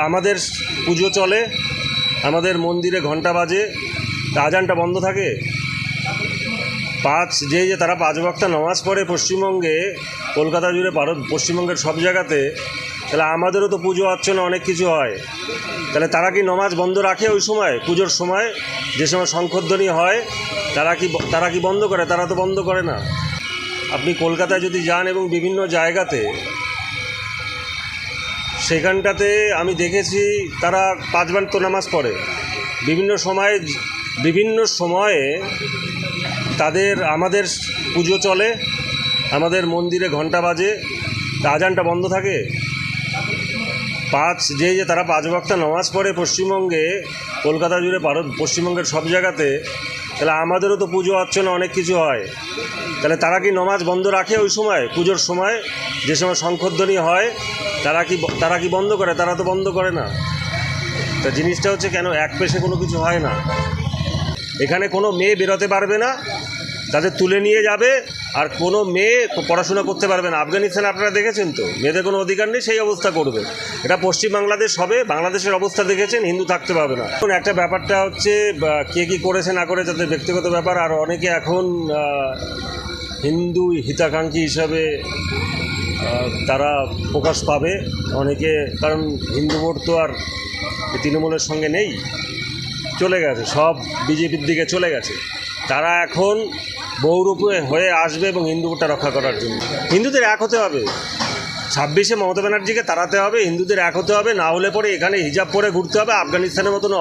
আমাদের পুজো চলে, আমাদের মন্দিরে ঘন্টা বাজে, আজানটা বন্ধ থাকে। তারা 5 ওয়াক্ত নামাজ পড়ে পশ্চিমবঙ্গে, কলকাতা জুড়ে, পশ্চিমবঙ্গের সব জায়গাতে, তাহলে আমাদেরও তো পুজো অর্চনা অনেক কিছু হয়। তাহলে তারা কি নামাজ বন্ধ রাখে ওই সময়, পুজোর সময় যে সময় শঙ্খধ্বনি হয়, তারা কি বন্ধ করে? তারা তো বন্ধ করে না। আপনি কলকাতায় যদি যান এবং বিভিন্ন জায়গাতে, সেখানটাতে আমি দেখেছি তারা 5 ওয়াক্ত নামাজ পড়ে। বিভিন্ন সময়ে আমাদের পুজো চলে, আমাদের মন্দিরে ঘন্টা বাজে, আজানটা বন্ধ থাকে। তারা 5 ওয়াক্ত নামাজ পড়ে পশ্চিমবঙ্গে, কলকাতা জুড়ে, পশ্চিমবঙ্গের সব জায়গাতে, তাহলে আমাদেরও তো পুজো অর্চনা অনেক কিছু হয়। তাহলে তারা কি নামাজ বন্ধ রাখে ওই সময়, পুজোর সময় যে সময় শঙ্খধ্বনি হয়, তারা কি বন্ধ করে? তারা তো বন্ধ করে না। তা জিনিসটা হচ্ছে, কেন এক পেশে কোনো কিছু হয় না? এখানে কোনো মেয়ে বেরোতে পারবে না, তাদের তুলে নিয়ে যাবে, আর কোনো মেয়ে পড়াশোনা করতে পারবে না। আফগানিস্তানে আপনারা দেখেছেন তো, মেয়েদের কোনো অধিকার নেই, সেই অবস্থা করবে। এটা পশ্চিম বাংলাদেশ হবে, বাংলাদেশের অবস্থা দেখেছেন, হিন্দু থাকতে পারবে না। এখন একটা ব্যাপারটা হচ্ছে, কে কী করেছে না করে তাদের ব্যক্তিগত ব্যাপার। আর অনেকে এখন হিন্দু হিতাকাঙ্ক্ষী হিসাবে তারা প্রকাশ পাবে অনেকে, কারণ হিন্দু ভোট তো আর তৃণমূলের সঙ্গে নেই, চলে গেছে, সব বিজেপির দিকে চলে গেছে। তারা এখন বহুরূপে হয়ে আসবে এবং হিন্দু ভোটটা রক্ষা করার জন্য হিন্দুদের এক হতে হবে। 26-এ মমতা ব্যানার্জিকে তাড়াতে হবে, হিন্দুদের এক হতে হবে, না হলে পরে এখানে হিজাব পরে ঘুরতে হবে, আফগানিস্তানের মতন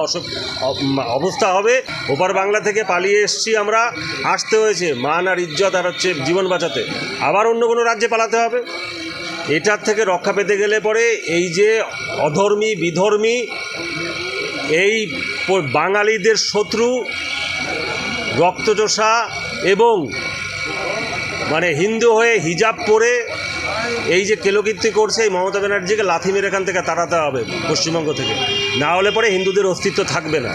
অবস্থা হবে। ওপার বাংলা থেকে পালিয়ে এসেছি আমরা, আসতে হয়েছে মান আর ইজ্জত আর জীবন বাঁচাতে, আবার অন্য কোনো রাজ্যে পালাতে হবে। এটার থেকে রক্ষা পেতে গেলে পরে এই যে অধর্মী বিধর্মী, এই বাঙালিদের শত্রু, রক্তচোষা এবং হিন্দু হয়ে হিজাব পরে এই যে কেলোকীর্তি করছে, এই মমতা ব্যানার্জিকে লাথি মেরে এখান থেকে তাড়াতে হবে পশ্চিমবঙ্গ থেকে, না হলে পরে হিন্দুদের অস্তিত্ব থাকবে না।